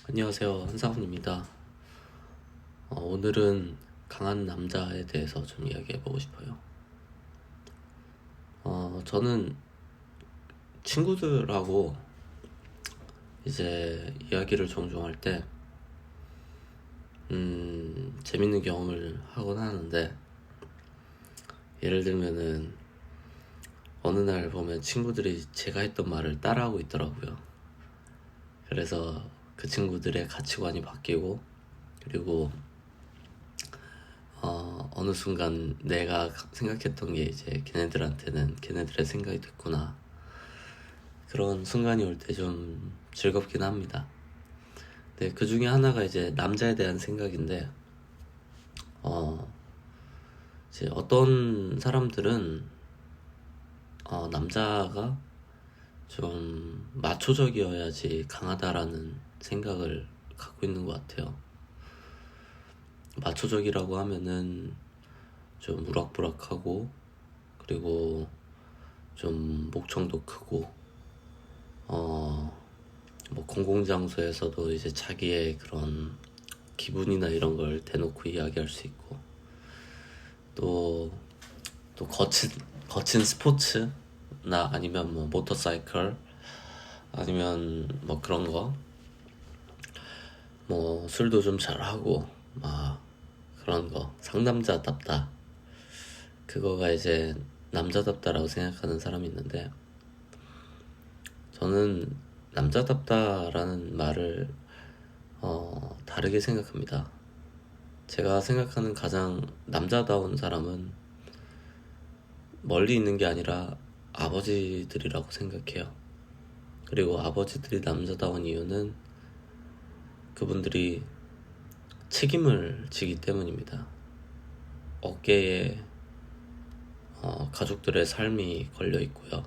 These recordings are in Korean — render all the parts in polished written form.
안녕하세요, 한상훈입니다. 오늘은 강한 남자에 대해서 좀 이야기해보고 싶어요. 저는 친구들하고 이제 이야기를 종종 할 때, 재밌는 경험을 하곤 하는데, 예를 들면은, 어느 날 보면 친구들이 제가 했던 말을 따라하고 있더라고요. 그래서 그 친구들의 가치관이 바뀌고, 그리고 어느 순간 내가 생각했던 게 이제 걔네들한테는 걔네들의 생각이 됐구나. 그런 순간이 올 때 좀 즐겁긴 합니다. 네, 그 중에 하나가 이제 남자에 대한 생각인데, 어, 이제 어떤 사람들은, 남자가 좀 마초적이어야지 강하다라는 생각을 갖고 있는 것 같아요. 마초적이라고 하면은 좀 우락부락하고, 그리고 좀 목청도 크고, 뭐 공공장소에서도 이제 자기의 그런 기분이나 이런 걸 대놓고 이야기할 수 있고, 또 거친 스포츠나 아니면 뭐 모터사이클, 아니면 뭐 그런 거, 뭐 술도 좀 잘하고 막 그런 거 상남자답다, 그거가 이제 남자답다라고 생각하는 사람이 있는데, 저는 남자답다라는 말을 다르게 생각합니다. 제가 생각하는 가장 남자다운 사람은 멀리 있는 게 아니라 아버지들이라고 생각해요. 그리고 아버지들이 남자다운 이유는 그분들이 책임을 지기 때문입니다. 어깨에 가족들의 삶이 걸려 있고요.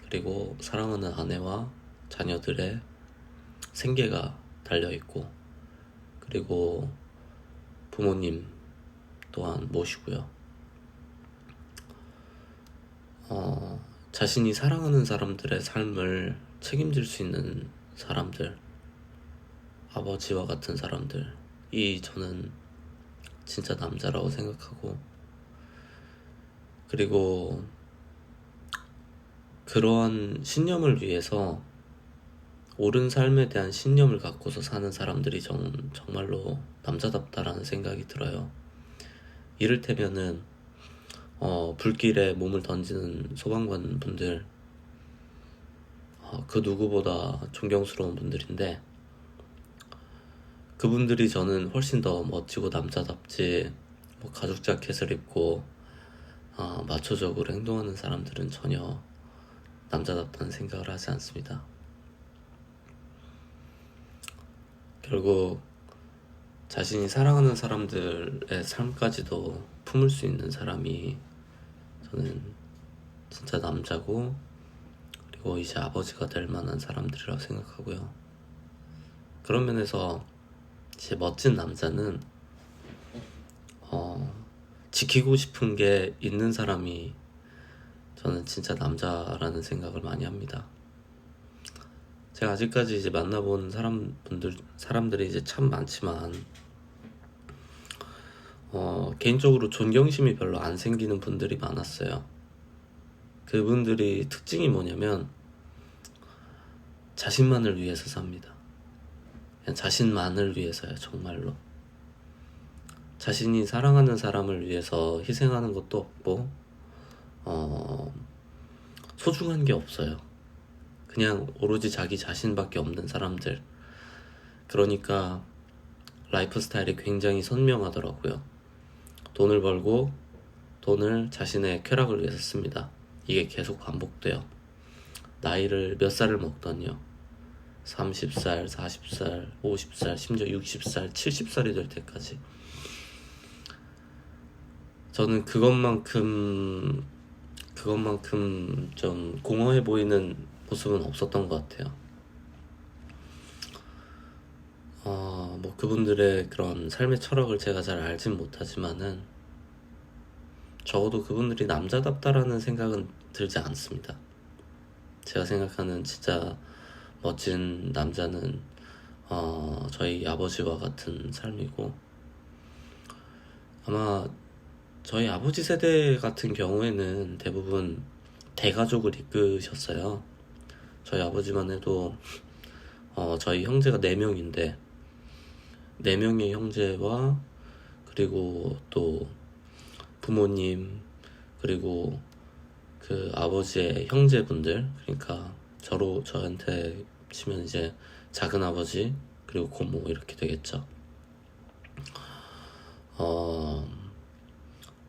그리고 사랑하는 아내와 자녀들의 생계가 달려 있고, 그리고 부모님 또한 모시고요. 자신이 사랑하는 사람들의 삶을 책임질 수 있는 사람들, 아버지와 같은 사람들이 저는 진짜 남자라고 생각하고, 그리고 그러한 신념을 위해서 옳은 삶에 대한 신념을 갖고서 사는 사람들이 정말로 남자답다라는 생각이 들어요. 이를테면은 불길에 몸을 던지는 소방관 분들, 그 누구보다 존경스러운 분들인데, 그분들이 저는 훨씬 더 멋지고 남자답지, 뭐 가죽 자켓을 입고 마초적으로 행동하는 사람들은 전혀 남자답다는 생각을 하지 않습니다. 결국 자신이 사랑하는 사람들의 삶까지도 품을 수 있는 사람이 저는 진짜 남자고, 그리고 이제 아버지가 될 만한 사람들이라고 생각하고요. 그런 면에서 이제 멋진 남자는 지키고 싶은 게 있는 사람이 저는 진짜 남자라는 생각을 많이 합니다. 제가 아직까지 이제 만나본 사람들이 이제 참 많지만, 개인적으로 존경심이 별로 안 생기는 분들이 많았어요. 그분들이 특징이 뭐냐면 자신만을 위해서 삽니다. 그냥 자신만을 위해서요, 정말로. 자신이 사랑하는 사람을 위해서 희생하는 것도 없고, 소중한 게 없어요. 그냥 오로지 자기 자신밖에 없는 사람들. 그러니까 라이프 스타일이 굉장히 선명하더라고요. 돈을 벌고 돈을 자신의 쾌락을 위해서 씁니다. 이게 계속 반복돼요. 나이를 몇 살을 먹던요, 30살, 40살, 50살, 심지어 60살, 70살이 될 때까지. 저는 그것만큼 좀 공허해 보이는 모습은 없었던 것 같아요. 뭐 그분들의 그런 삶의 철학을 제가 잘 알진 못하지만은 적어도 그분들이 남자답다라는 생각은 들지 않습니다. 제가 생각하는 진짜 멋진 남자는 저희 아버지와 같은 삶이고, 아마 저희 아버지 세대 같은 경우에는 대부분 대가족을 이끄셨어요. 저희 아버지만 해도 저희 형제가 4명인데 4명의 형제와 그리고 또 부모님, 그리고 그 아버지의 형제분들, 그러니까 저한테 치면 이제 작은 아버지 그리고 고모 이렇게 되겠죠.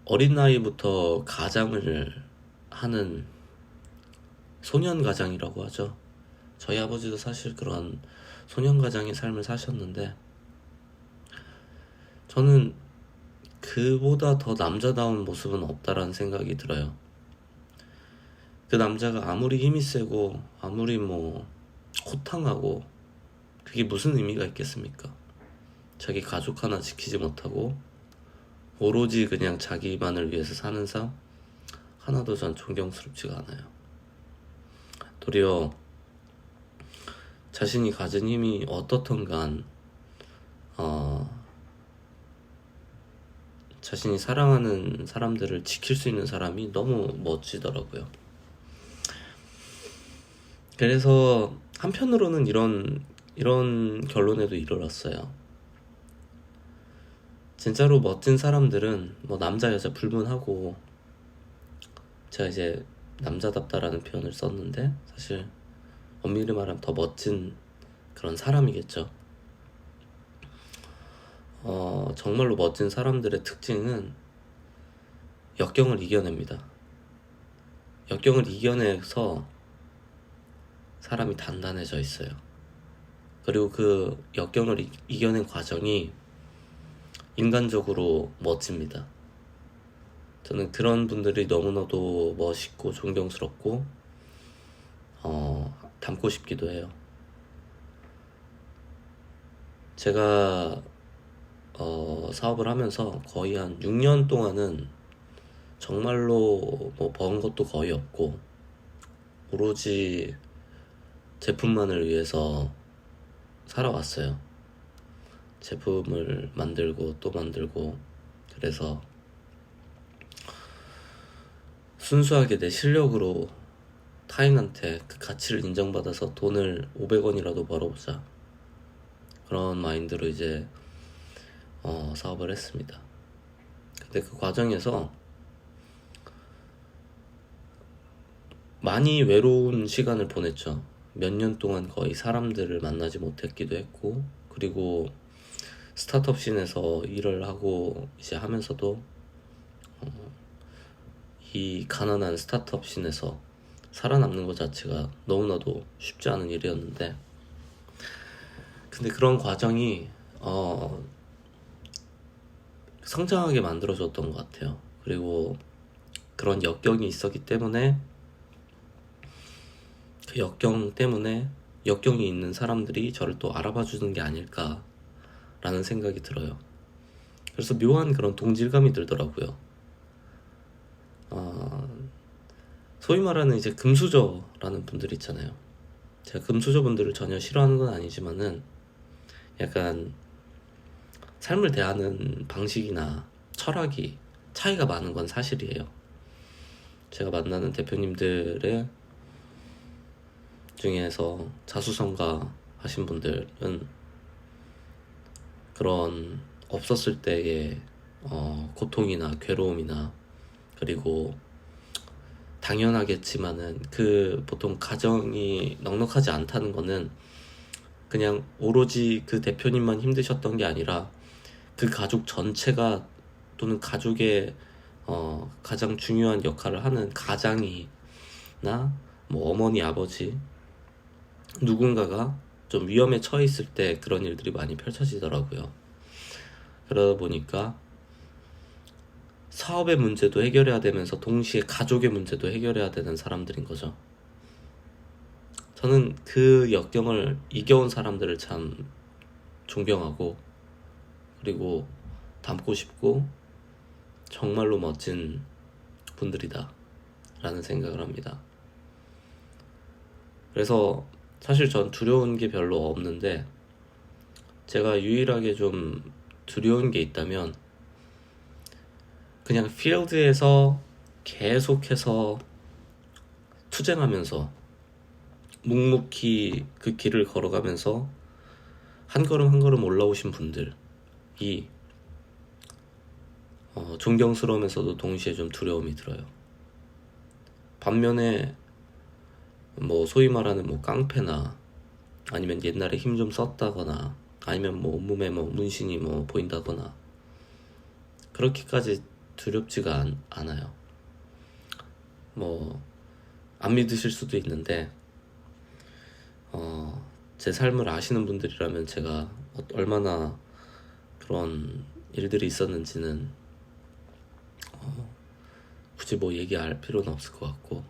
어린 나이부터 가장을 하는 소년 가장이라고 하죠. 저희 아버지도 사실 그런 소년 가장의 삶을 사셨는데, 저는 그보다 더 남자다운 모습은 없다라는 생각이 들어요. 그 남자가 아무리 힘이 세고 아무리 호탕하고 그게 무슨 의미가 있겠습니까? 자기 가족 하나 지키지 못하고 오로지 그냥 자기만을 위해서 사는 삶, 하나도 전 존경스럽지가 않아요. 도리어 자신이 가진 힘이 어떻든 간 자신이 사랑하는 사람들을 지킬 수 있는 사람이 너무 멋지더라고요. 그래서 한편으로는 이런 결론에도 이르렀어요. 진짜로 멋진 사람들은 남자 여자 불문하고, 제가 이제 남자답다라는 표현을 썼는데 사실 엄밀히 말하면 더 멋진 그런 사람이겠죠. 정말로 멋진 사람들의 특징은 역경을 이겨냅니다. 역경을 이겨내서 사람이 단단해져 있어요. 그리고 그 역경을 이겨낸 과정이 인간적으로 멋집니다. 저는 그런 분들이 너무나도 멋있고 존경스럽고 닮고 싶기도 해요. 제가 사업을 하면서 거의 한 6년 동안은 정말로 번 것도 거의 없고 오로지 제품만을 위해서 살아왔어요. 제품을 만들고 또 만들고, 그래서 순수하게 내 실력으로 타인한테 그 가치를 인정받아서 돈을 500원이라도 벌어보자, 그런 마인드로 이제 사업을 했습니다. 근데 그 과정에서 많이 외로운 시간을 보냈죠. 몇 년 동안 거의 사람들을 만나지 못했기도 했고, 그리고 스타트업 씬에서 일을 하고 이제 하면서도 이 가난한 스타트업 씬에서 살아남는 것 자체가 너무나도 쉽지 않은 일이었는데, 근데 그런 과정이 성장하게 만들어줬던 것 같아요. 그리고 그런 역경이 있었기 때문에 그 역경 때문에 역경이 있는 사람들이 저를 또 알아봐 주는 게 아닐까라는 생각이 들어요. 그래서 묘한 그런 동질감이 들더라고요. 소위 말하는 이제 금수저라는 분들 있잖아요. 제가 금수저 분들을 전혀 싫어하는 건 아니지만은 약간 삶을 대하는 방식이나 철학이 차이가 많은 건 사실이에요. 제가 만나는 대표님들의 중에서 자수성가 하신 분들은 그런 없었을 때의 고통이나 괴로움이나, 그리고 당연하겠지만은 그 보통 가정이 넉넉하지 않다는 거는 그냥 오로지 그 대표님만 힘드셨던 게 아니라 그 가족 전체가, 또는 가족의 가장 중요한 역할을 하는 가장이나 어머니, 아버지, 누군가가 좀 위험에 처해 있을 때 그런 일들이 많이 펼쳐지더라고요. 그러다 보니까 사업의 문제도 해결해야 되면서 동시에 가족의 문제도 해결해야 되는 사람들인 거죠. 저는 그 역경을 이겨온 사람들을 참 존경하고, 그리고 닮고 싶고 정말로 멋진 분들이다 라는 생각을 합니다. 그래서 사실 전 두려운 게 별로 없는데, 제가 유일하게 좀 두려운 게 있다면 그냥 필드에서 계속해서 투쟁하면서 묵묵히 그 길을 걸어가면서 한 걸음 한 걸음 올라오신 분들이 존경스러우면서도 동시에 좀 두려움이 들어요. 반면에 뭐 소위 말하는 뭐 깡패나 아니면 옛날에 힘 좀 썼다거나 아니면 뭐 온몸에 뭐 문신이 뭐 보인다거나 그렇게까지 두렵지가 않아요. 뭐 안 믿으실 수도 있는데 제 삶을 아시는 분들이라면 제가 얼마나 그런 일들이 있었는지는 굳이 뭐 얘기할 필요는 없을 것 같고,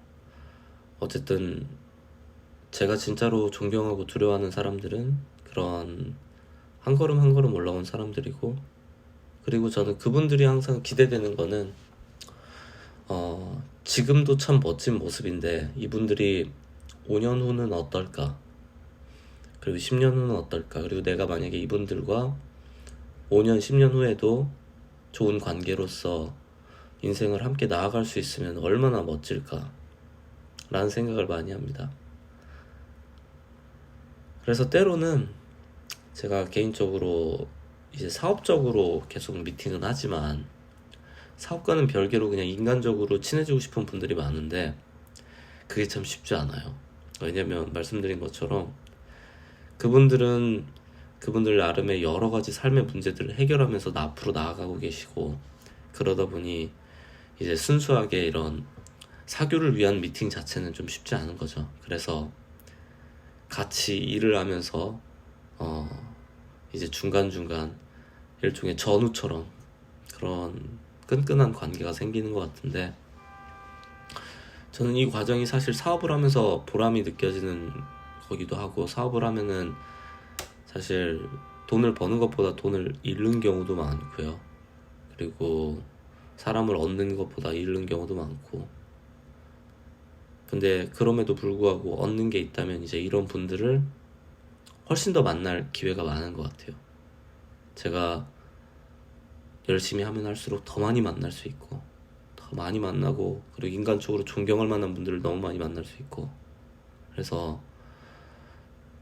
어쨌든 제가 진짜로 존경하고 두려워하는 사람들은 그런 한 걸음 한 걸음 올라온 사람들이고, 그리고 저는 그분들이 항상 기대되는 거는 지금도 참 멋진 모습인데 이분들이 5년 후는 어떨까, 그리고 10년 후는 어떨까, 그리고 내가 만약에 이분들과 5년, 10년 후에도 좋은 관계로서 인생을 함께 나아갈 수 있으면 얼마나 멋질까 라는 생각을 많이 합니다. 그래서 때로는 제가 개인적으로 이제 사업적으로 계속 미팅은 하지만 사업과는 별개로 그냥 인간적으로 친해지고 싶은 분들이 많은데 그게 참 쉽지 않아요. 왜냐면 말씀드린 것처럼 그분들은 그분들 나름의 여러 가지 삶의 문제들을 해결하면서 앞으로 나아가고 계시고, 그러다 보니 이제 순수하게 이런 사교를 위한 미팅 자체는 좀 쉽지 않은 거죠. 그래서 같이 일을 하면서 이제 중간중간 일종의 전우처럼 그런 끈끈한 관계가 생기는 것 같은데, 저는 이 과정이 사실 사업을 하면서 보람이 느껴지는 거기도 하고, 사업을 하면은 사실 돈을 버는 것보다 돈을 잃는 경우도 많고요. 그리고 사람을 얻는 것보다 잃는 경우도 많고, 근데 그럼에도 불구하고 얻는 게 있다면 이제 이런 분들을 훨씬 더 만날 기회가 많은 것 같아요. 제가 열심히 하면 할수록 더 많이 만날 수 있고, 더 많이 만나고, 그리고 인간적으로 존경할 만한 분들을 너무 많이 만날 수 있고, 그래서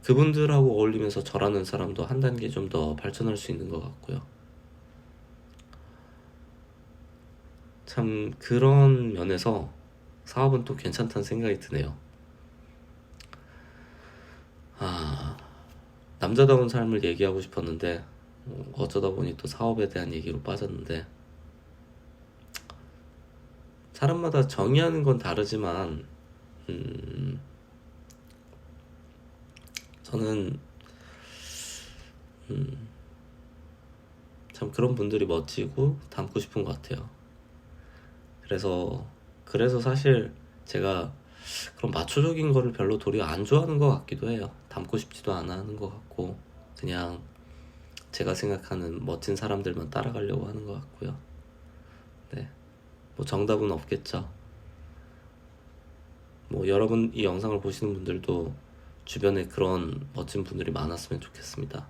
그분들하고 어울리면서 저라는 사람도 한 단계 좀 더 발전할 수 있는 것 같고요. 참 그런 면에서 사업은 또 괜찮다는 생각이 드네요. 남자다운 삶을 얘기하고 싶었는데 어쩌다 보니 또 사업에 대한 얘기로 빠졌는데, 사람마다 정의하는 건 다르지만 저는 참 그런 분들이 멋지고 닮고 싶은 것 같아요. 그래서 사실 제가 그런 마초적인 거를 별로 도리어 안 좋아하는 것 같기도 해요. 닮고 싶지도 않아 하는 것 같고, 그냥 제가 생각하는 멋진 사람들만 따라가려고 하는 것 같고요. 네, 뭐 정답은 없겠죠. 뭐 여러분 이 영상을 보시는 분들도 주변에 그런 멋진 분들이 많았으면 좋겠습니다.